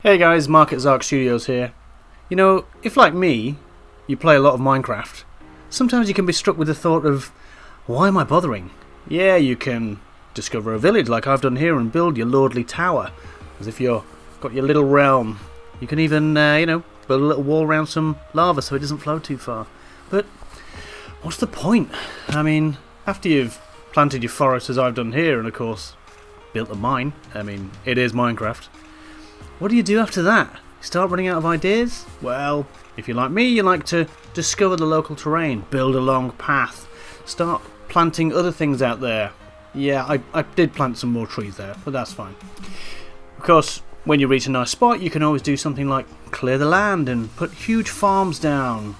Hey guys, Mark at Zark Studios here. You know, if like me, you play a lot of Minecraft, sometimes you can be struck with the thought of, why am I bothering? Yeah, you can discover a village like I've done here and build your lordly tower, as if you've got your little realm. You can even, build a little wall around some lava so it doesn't flow too far. But what's the point? I mean, after you've planted your forest as I've done here and of course built a mine, it is Minecraft. What do you do after that? Start running out of ideas? Well, if you're like me, you like to discover the local terrain, build a long path, start planting other things out there. Yeah, I did plant some more trees there, but that's fine. Of course, when you reach a nice spot, you can always do something like clear the land and put huge farms down,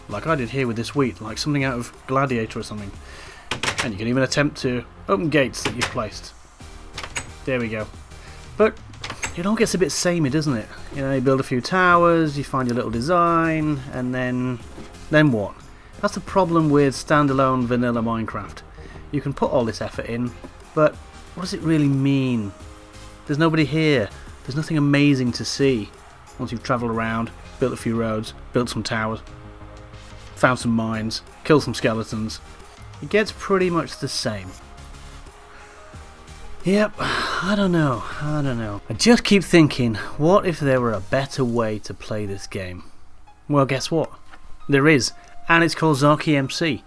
like I did here with this wheat, like something out of Gladiator or something. And you can even attempt to open gates that you've placed. There we go. But it all gets a bit samey, doesn't it? You know, you build a few towers, you find your little design, and then what? That's the problem with standalone vanilla Minecraft. You can put all this effort in, but what does it really mean? There's nobody here. There's nothing amazing to see once you've travelled around, built a few roads, built some towers, found some mines, killed some skeletons. It gets pretty much the same. Yep, I don't know. I just keep thinking, what if there were a better way to play this game? Well, guess what? There is, and it's called ZarkyMC.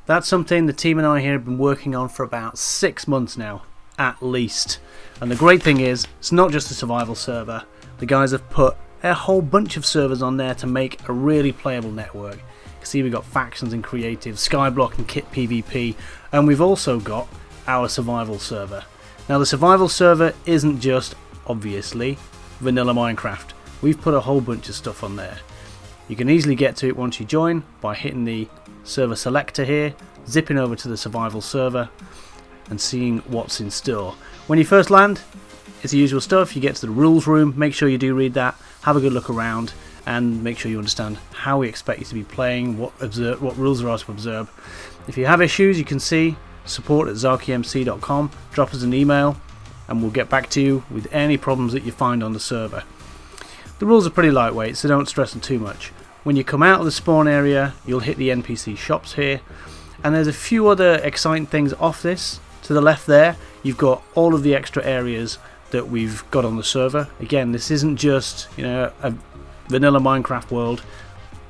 That's something the team and I here have been working on for about 6 months now, at least. And the great thing is, it's not just a survival server. The guys have put a whole bunch of servers on there to make a really playable network. You can see we've got factions and creative, skyblock and kit PvP, and we've also got our survival server. Now the survival server isn't just, obviously, vanilla Minecraft. We've put a whole bunch of stuff on there. You can easily get to it once you join by hitting the server selector here, zipping over to the survival server and seeing what's in store. When you first land, it's the usual stuff. You get to the rules room, make sure you do read that, have a good look around and make sure you understand how we expect you to be playing, what rules there are to observe. If you have issues, you can see support@ZarkyMC.com, drop us an email and we'll get back to you with any problems that you find on the server. The rules are pretty lightweight, so don't stress them too much. When you come out of the spawn area, you'll hit the NPC shops here, and there's a few other exciting things off this. To the left there, you've got all of the extra areas that we've got on the server. Again, this isn't just, a vanilla Minecraft world.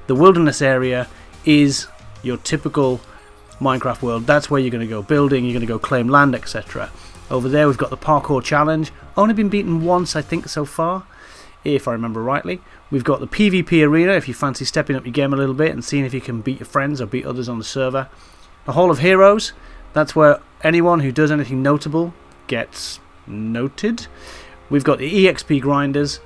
The wilderness area is your typical Minecraft world. That's where you're going to go building, you're going to go claim land, etc. Over there we've got the parkour challenge. Only been beaten once, I think, so far, if I remember rightly. We've got the PvP arena, if you fancy stepping up your game a little bit and seeing if you can beat your friends or beat others on the server. The Hall of Heroes, that's where anyone who does anything notable gets noted. We've got the EXP grinders.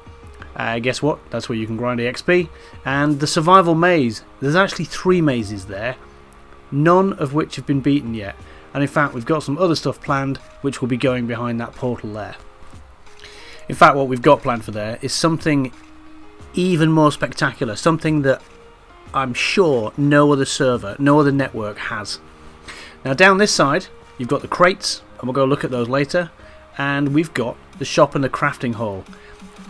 Guess what? That's where you can grind EXP. And the survival maze. There's actually 3 mazes there, none of which have been beaten yet. And in fact, we've got some other stuff planned which will be going behind that portal there. In fact, what we've got planned for there is something even more spectacular, something that I'm sure no other server, no other network has. Now down this side, you've got the crates, and we'll go look at those later, and we've got the shop and the crafting hall.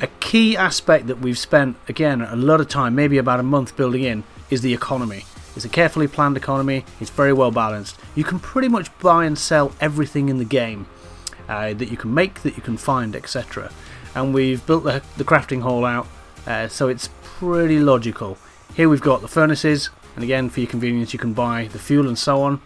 A key aspect that we've spent, again, a lot of time, maybe about a month building in, is the economy. It's a carefully planned economy, it's very well balanced. You can pretty much buy and sell everything in the game that you can make, that you can find, etc. And we've built the crafting hall out, so it's pretty logical. Here we've got the furnaces, and again, for your convenience, you can buy the fuel and so on.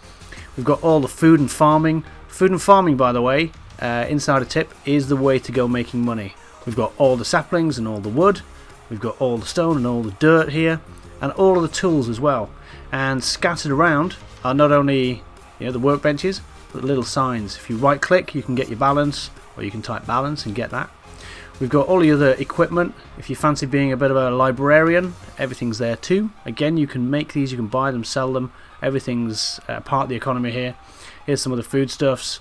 We've got all the food and farming. Food and farming, by the way, insider tip, is the way to go making money. We've got all the saplings and all the wood. We've got all the stone and all the dirt here, and all of the tools as well. And scattered around are not only the workbenches, but the little signs. If you right click, you can get your balance, or you can type balance and get that. We've got all the other equipment. If you fancy being a bit of a librarian, everything's there too. Again, you can make these, you can buy them, sell them. Everything's part of the economy here. Here's some of the foodstuffs.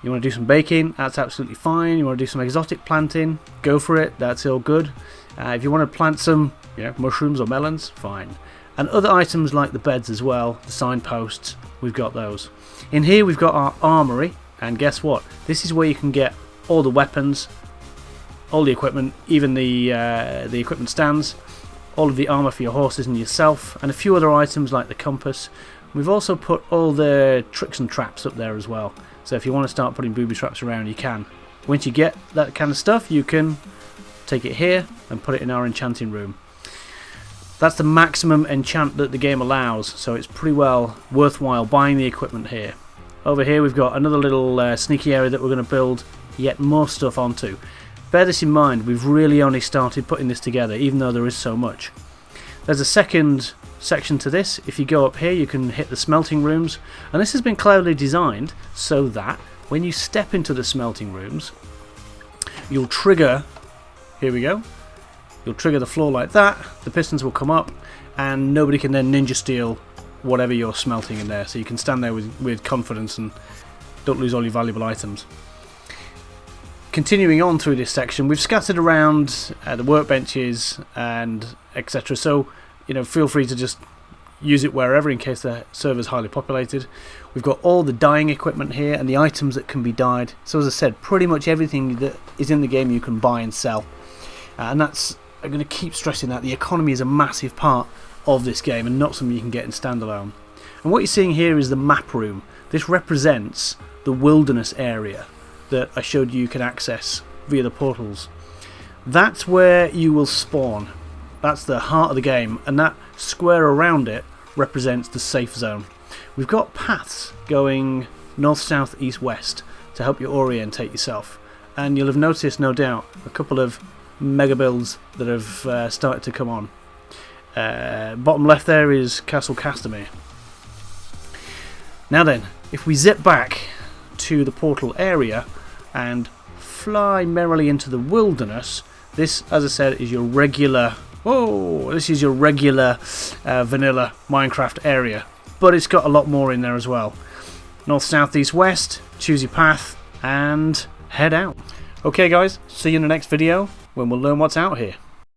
You want to do some baking, that's absolutely fine. You want to do some exotic planting, go for it, that's all good. If you want to plant some mushrooms or melons, fine. And other items like the beds as well, the signposts, we've got those. In here we've got our armory, and guess what? This is where you can get all the weapons all the equipment, even the equipment stands, all of the armour for your horses and yourself, and a few other items like the compass. We've also put all the tricks and traps up there as well, so if you want to start putting booby traps around, you can. Once you get that kind of stuff, you can take it here and put it in our enchanting room. That's the maximum enchant that the game allows, so it's pretty well worthwhile buying the equipment here. Over here we've got another little sneaky area that we're going to build yet more stuff onto. Bear this in mind, we've really only started putting this together, even though there is so much. There's a second section to this. If you go up here, you can hit the smelting rooms, and this has been cleverly designed so that when you step into the smelting rooms, you'll trigger, here we go, you'll trigger the floor like that, the pistons will come up, and nobody can then ninja steal whatever you're smelting in there, so you can stand there with confidence and don't lose all your valuable items. Continuing on through this section, we've scattered around the workbenches and etc, so feel free to just use it wherever in case the server's highly populated. We've got all the dyeing equipment here and the items that can be dyed, so as I said, pretty much everything that is in the game you can buy and sell, and that's, I'm going to keep stressing that the economy is a massive part of this game and not something you can get in standalone. And what you're seeing here is the map room. This represents the wilderness area that I showed you can access via the portals. That's where you will spawn. That's the heart of the game, and that square around it represents the safe zone. We've got paths going north, south, east, west to help you orientate yourself, and you'll have noticed, no doubt, a couple of mega builds that have started to come on. Bottom left there is Castle Castamere. Now then, if we zip back to the portal area and fly merrily into the wilderness, this, as I said, is your regular vanilla Minecraft area, but it's got a lot more in there as well. North, south, east, west, choose your path and head out. Okay guys, see you in the next video when we'll learn what's out here.